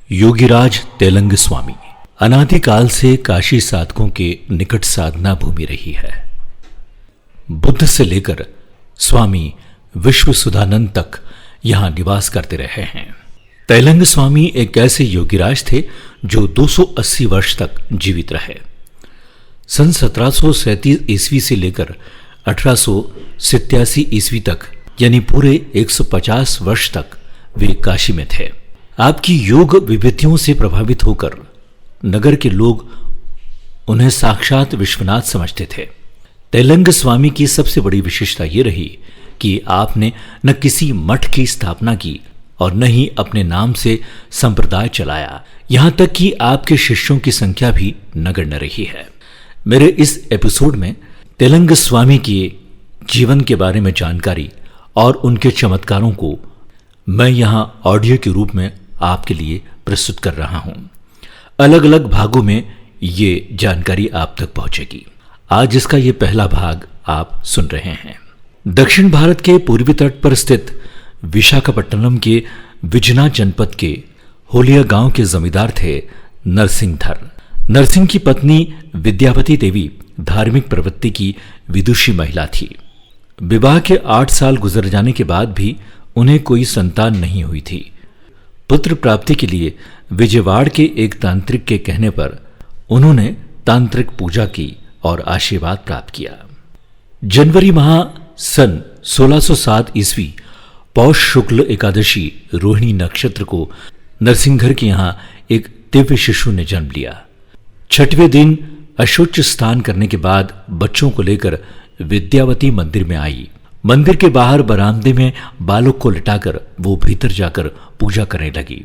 योगीराज तेलंग स्वामी अनादिकाल से काशी साधकों के निकट साधना भूमि रही है। बुद्ध से लेकर स्वामी विश्वसुधानंद तक यहां निवास करते रहे हैं। तेलंग स्वामी एक ऐसे योगीराज थे जो 280 वर्ष तक जीवित रहे। सन 1737 ईस्वी से लेकर 1887 ईस्वी तक यानी पूरे 150 वर्ष तक वे काशी में थे। आपकी योग विभूतियों से प्रभावित होकर नगर के लोग उन्हें साक्षात विश्वनाथ समझते थे। तेलंग स्वामी की सबसे बड़ी विशेषता यह रही कि आपने न किसी मठ की स्थापना की और न ही अपने नाम से संप्रदाय चलाया। यहां तक कि आपके शिष्यों की संख्या भी नगण्य रही है। मेरे इस एपिसोड में तेलंग स्वामी के जीवन के बारे में जानकारी और उनके चमत्कारों को मैं यहां ऑडियो के रूप में आपके लिए प्रस्तुत कर रहा हूं। अलग अलग भागों में ये जानकारी आप तक पहुंचेगी। आज इसका ये पहला भाग आप सुन रहे हैं। दक्षिण भारत के पूर्वी तट पर स्थित विशाखापट्टनम के विजयना जनपद के होलिया गांव के जमींदार थे नरसिंहधर। नरसिंह की पत्नी विद्यावती देवी धार्मिक प्रवृत्ति की विदुषी महिला थी। विवाह के 8 साल गुजर जाने के बाद भी उन्हें कोई संतान नहीं हुई थी। पुत्र प्राप्ति के लिए विजयवाड़ के एक तांत्रिक के कहने पर उन्होंने तांत्रिक पूजा की और आशीर्वाद प्राप्त किया। जनवरी माह सन 1607 ईस्वी पौष शुक्ल एकादशी रोहिणी नक्षत्र को नरसिंहधर के यहां एक दिव्य शिशु ने जन्म लिया। 6वें दिन अशुच स्नान करने के बाद बच्चों को लेकर विद्यावती मंदिर में आई। मंदिर के बाहर बरामदे में बालक को लिटाकर वो भीतर जाकर पूजा करने लगी।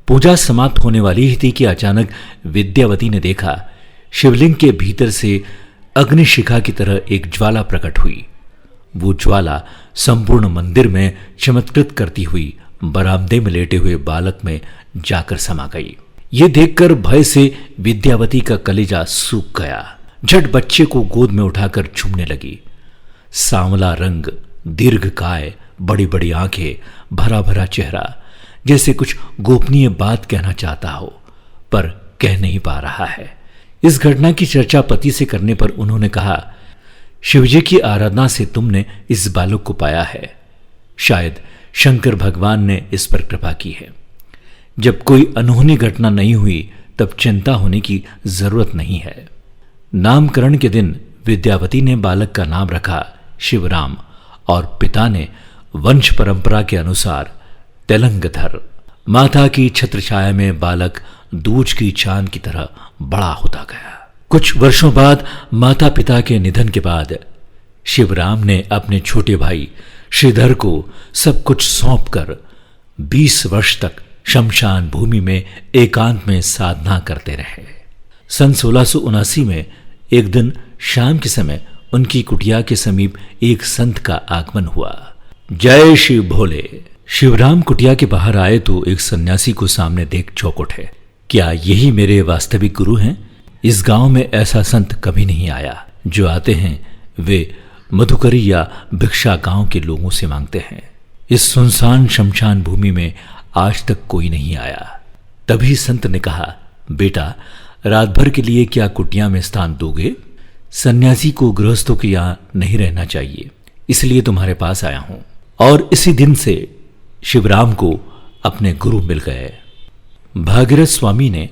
पूजा समाप्त होने वाली ही थी कि अचानक विद्यावती ने देखा शिवलिंग के भीतर से अग्निशिखा की तरह एक ज्वाला प्रकट हुई। वो ज्वाला संपूर्ण मंदिर में चमत्कृत करती हुई बरामदे में लेटे हुए बालक में जाकर समा गई। ये देखकर भय से विद्यावती का कलेजा सूख गया। झट बच्चे को गोद में उठाकर चूमने लगी। सांवला रंग, दीर्घकाय, बड़ी बड़ी आंखें, भरा भरा चेहरा, जैसे कुछ गोपनीय बात कहना चाहता हो पर कह नहीं पा रहा है। इस घटना की चर्चा पति से करने पर उन्होंने कहा, शिवजी की आराधना से तुमने इस बालक को पाया है। शायद शंकर भगवान ने इस पर कृपा की है। जब कोई अनहोनी घटना नहीं हुई तब चिंता होने की जरूरत नहीं है। नामकरण के दिन विद्यावती ने बालक का नाम रखा शिवराम और पिता ने वंश परंपरा के अनुसार तेलंगधर। माता की छत्रछाया में बालक दूज की चांद की तरह बड़ा होता गया। कुछ वर्षों बाद माता पिता के निधन के बाद शिवराम ने अपने छोटे भाई श्रीधर को सब कुछ सौंपकर 20 वर्ष तक शमशान भूमि में एकांत में साधना करते रहे। सन 1679 में एक दिन शाम के समय उनकी कुटिया के समीप एक संत का आगमन हुआ। जय शिव भोले। शिवराम कुटिया के बाहर आए तो एक सन्यासी को सामने देख चौंक उठे। क्या यही मेरे वास्तविक गुरु हैं? इस गांव में ऐसा संत कभी नहीं आया। जो आते हैं वे मधुकरी या भिक्षा गांव के लोगों से मांगते हैं। इस सुनसान शमशान भूमि में आज तक कोई नहीं आया। तभी संत ने कहा, बेटा रात भर के लिए क्या कुटिया में स्थान दोगे? सन्यासी को गृहस्थों के यहां नहीं रहना चाहिए, इसलिए तुम्हारे पास आया हूं। और इसी दिन से शिवराम को अपने गुरु मिल गए। भागीरथ स्वामी ने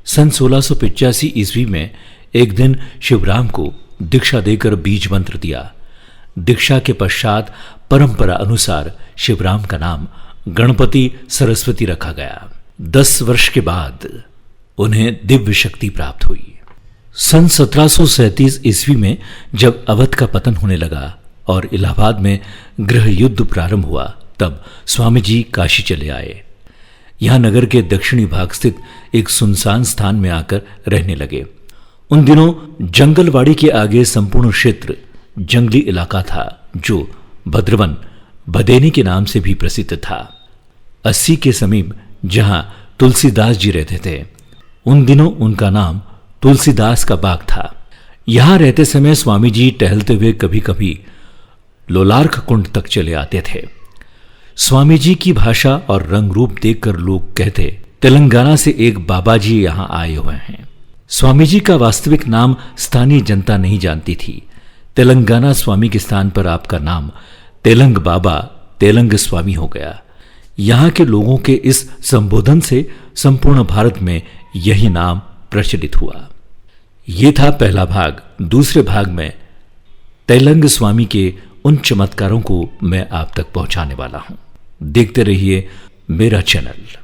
सन 1685 ईस्वी में एक दिन शिवराम को दीक्षा देकर बीज मंत्र दिया। दीक्षा के पश्चात परंपरा अनुसार शिवराम का नाम गणपति सरस्वती रखा गया। 10 वर्ष के बाद उन्हें दिव्य शक्ति प्राप्त हुई। सन 1737 ईस्वी में जब अवध का पतन होने लगा और इलाहाबाद में गृह युद्ध प्रारंभ हुआ तब स्वामी जी काशी चले आए। यहां नगर के दक्षिणी भाग स्थित एक सुनसान स्थान में आकर रहने लगे। उन दिनों जंगलवाड़ी के आगे संपूर्ण क्षेत्र जंगली इलाका था जो भद्रवन भदेनी के नाम से भी प्रसिद्ध था। 80 के समीप जहां तुलसीदास जी रहते थे, उन दिनों उनका नाम तुलसीदास का बाग था। यहां रहते समय स्वामी जी टहलते हुए कभी कभी लोलार्क कुंड तक चले आते थे। स्वामी जी की भाषा और रंग रूप देखकर लोग कहते तेलंगाना से एक बाबा जी यहां आए हुए हैं। स्वामी जी का वास्तविक नाम स्थानीय जनता नहीं जानती थी। तेलंगाना स्वामी के स्थान पर आपका नाम तेलंग बाबा, तेलंग स्वामी हो गया। यहां के लोगों के इस संबोधन से संपूर्ण भारत में यही नाम प्रचलित हुआ। यह था पहला भाग। दूसरे भाग में तेलंग स्वामी के उन चमत्कारों को मैं आप तक पहुंचाने वाला हूं। देखते रहिए मेरा चैनल।